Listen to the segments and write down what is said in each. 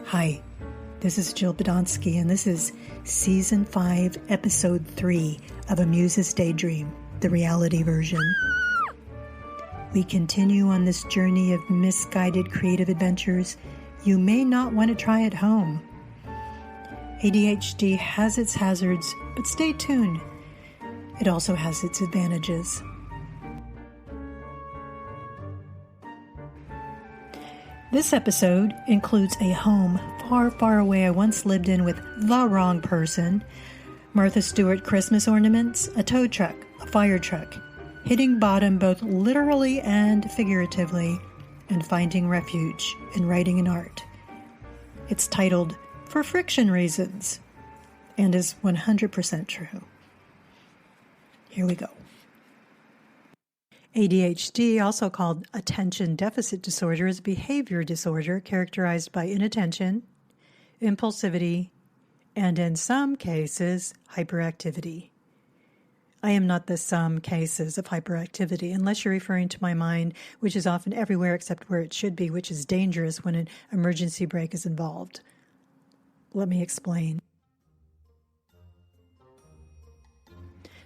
Hi, this is Jill Badonsky, and this is Season 5, Episode 3 of A Muse's Daydream, the reality version. We continue on this journey of misguided creative adventures you may not want to try at home. ADHD has its hazards, but stay tuned. It also has its advantages. This episode includes a home far, far away I once lived in with the wrong person, Martha Stewart Christmas ornaments, a tow truck, a fire truck, hitting bottom both literally and figuratively, and finding refuge in writing and art. It's titled For Friction Reasons and is 100% true. Here we go. ADHD, also called attention deficit disorder, is a behavior disorder characterized by inattention, impulsivity, and in some cases, hyperactivity. I am not the some cases of hyperactivity, unless you're referring to my mind, which is often everywhere except where it should be, which is dangerous when an emergency brake is involved. Let me explain.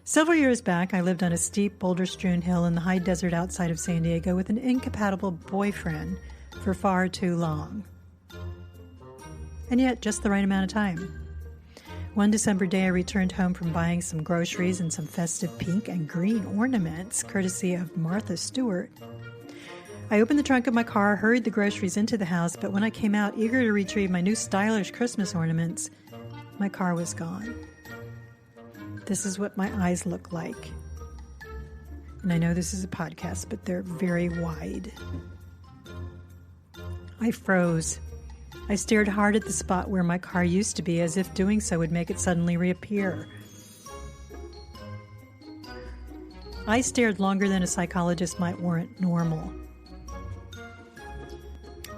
Several years back, I lived on a steep, boulder-strewn hill in the high desert outside of San Diego with an incompatible boyfriend for far too long. And yet, just the right amount of time. One December day, I returned home from buying some groceries and some festive pink and green ornaments, courtesy of Martha Stewart. I opened the trunk of my car, hurried the groceries into the house, but when I came out, eager to retrieve my new stylish Christmas ornaments, my car was gone. This is what my eyes look like. And I know this is a podcast, but they're very wide. I froze. I stared hard at the spot where my car used to be, as if doing so would make it suddenly reappear. I stared longer than a psychologist might warrant normal.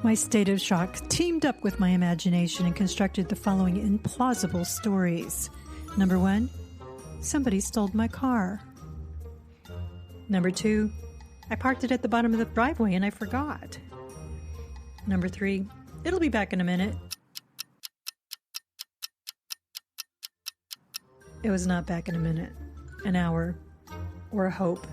My state of shock teamed up with my imagination and constructed the following implausible stories. Number 1, somebody stole my car. Number 2, I parked it at the bottom of the driveway and I forgot. Number 3, it'll be back in a minute. It was not back in a minute, an hour, or a hope.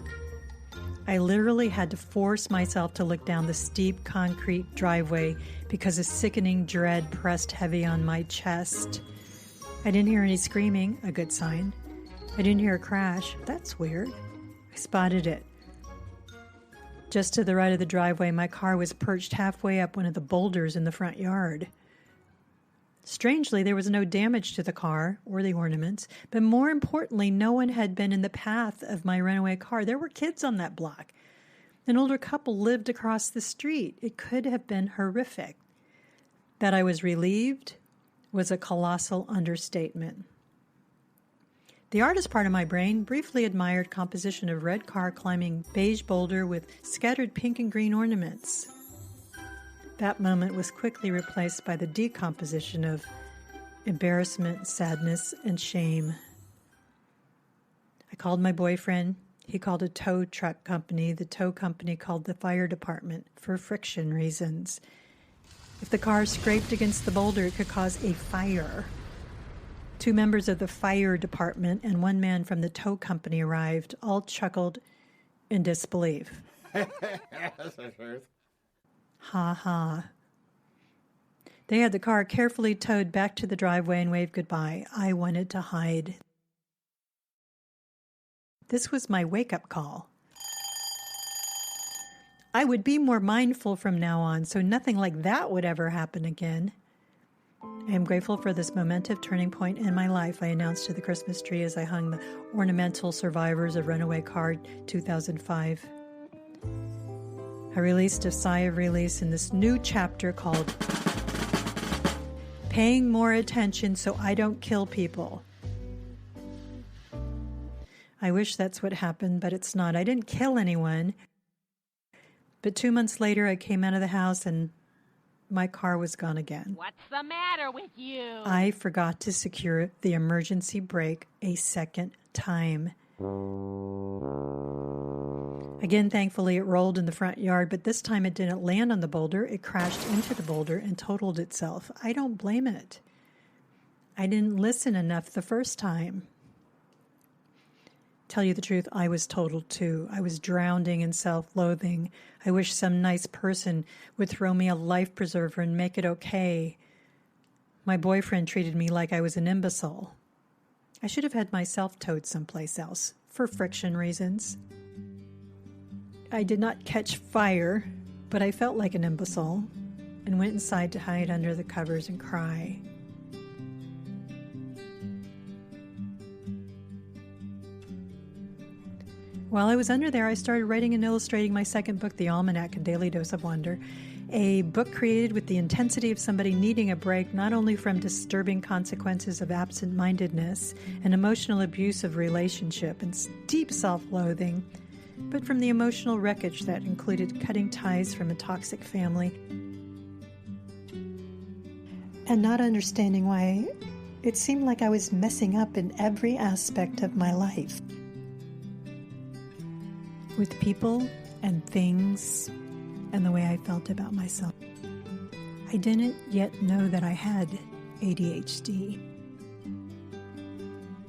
I literally had to force myself to look down the steep concrete driveway because a sickening dread pressed heavy on my chest. I didn't hear any screaming, a good sign. I didn't hear a crash. That's weird. I spotted it. Just to the right of the driveway, my car was perched halfway up one of the boulders in the front yard. Strangely, there was no damage to the car or the ornaments, but more importantly, no one had been in the path of my runaway car. There were kids on that block. An older couple lived across the street. It could have been horrific. That I was relieved was a colossal understatement. The artist part of my brain briefly admired composition of red car climbing beige boulder with scattered pink and green ornaments. That moment was quickly replaced by the decomposition of embarrassment, sadness, and shame. I called my boyfriend. He called a tow truck company. The tow company called the fire department for friction reasons. If the car scraped against the boulder, it could cause a fire. 2 members of the fire department and 1 man from the tow company arrived, all chuckled in disbelief. That's the truth. Ha ha. They had the car carefully towed back to the driveway and waved goodbye. I wanted to hide. This was my wake-up call. I would be more mindful from now on, so nothing like that would ever happen again. I am grateful for this momentous turning point in my life, I announced to the Christmas tree as I hung the ornamental survivors of Runaway Car 2005. I released a sigh of release in this new chapter called Paying More Attention So I Don't Kill People. I wish that's what happened, but it's not. I didn't kill anyone. But 2 months later, I came out of the house and my car was gone again. What's the matter with you? I forgot to secure the emergency brake a second time. Again, thankfully, it rolled in the front yard, but this time it didn't land on the boulder. It crashed into the boulder and totaled itself. I don't blame it. I didn't listen enough the first time. Tell you the truth, I was totaled too. I was drowning in self-loathing. I wish some nice person would throw me a life preserver and make it okay. My boyfriend treated me like I was an imbecile. I should have had myself towed someplace else for friction reasons. I did not catch fire, but I felt like an imbecile and went inside to hide under the covers and cry. While I was under there, I started writing and illustrating my second book, The Almanac, A Daily Dose of Wonder, a book created with the intensity of somebody needing a break not only from disturbing consequences of absent-mindedness and emotional abuse of relationship and deep self-loathing, but from the emotional wreckage that included cutting ties from a toxic family and not understanding why it seemed like I was messing up in every aspect of my life. With people and things and the way I felt about myself. I didn't yet know that I had ADHD.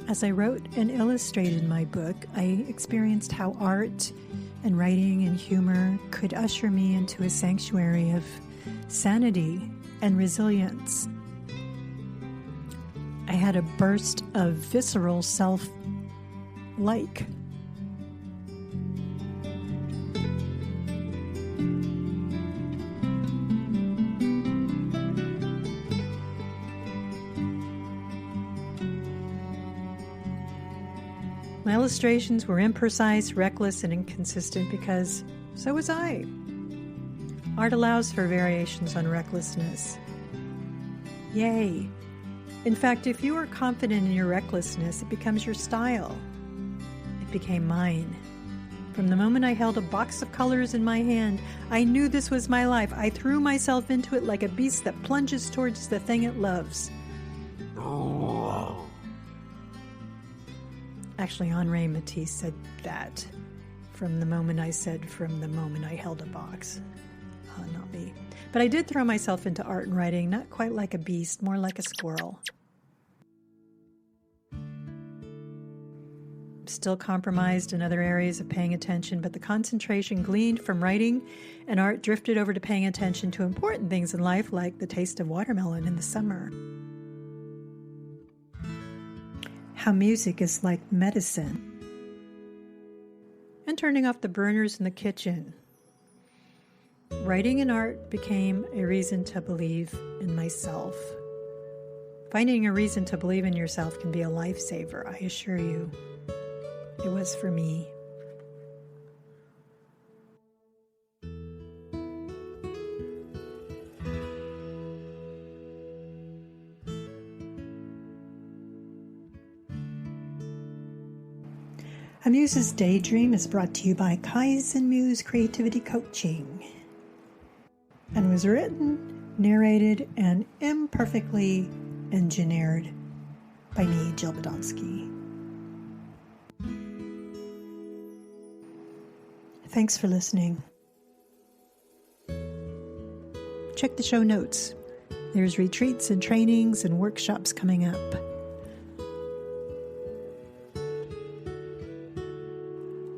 As I wrote and illustrated my book, I experienced how art and writing and humor could usher me into a sanctuary of sanity and resilience. I had a burst of visceral self-like. My illustrations were imprecise, reckless, and inconsistent because so was I. Art allows for variations on recklessness. Yay! In fact, if you are confident in your recklessness, it becomes your style. It became mine. From the moment I held a box of colors in my hand, I knew this was my life. I threw myself into it like a beast that plunges towards the thing it loves. Actually, Henri Matisse said that from the moment I held a box. Not me. But I did throw myself into art and writing, not quite like a beast, more like a squirrel. Still compromised in other areas of paying attention, but the concentration gleaned from writing and art drifted over to paying attention to important things in life, like the taste of watermelon in the summer. How music is like medicine. And turning off the burners in the kitchen. Writing and art became a reason to believe in myself. Finding a reason to believe in yourself can be a lifesaver, I assure you. It was for me. A Muse's Daydream is brought to you by Kaizen-Muse Creativity Coaching and was written, narrated, and imperfectly engineered by me, Jill Badonsky. Thanks for listening. Check the show notes. There's retreats and trainings and workshops coming up.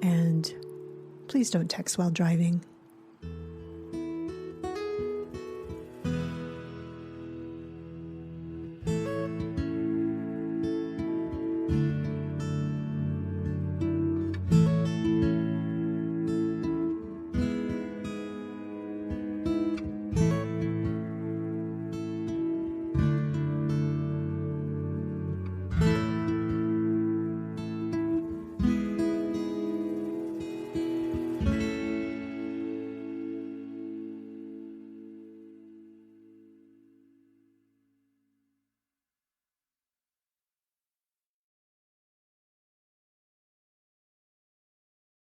And please don't text while driving.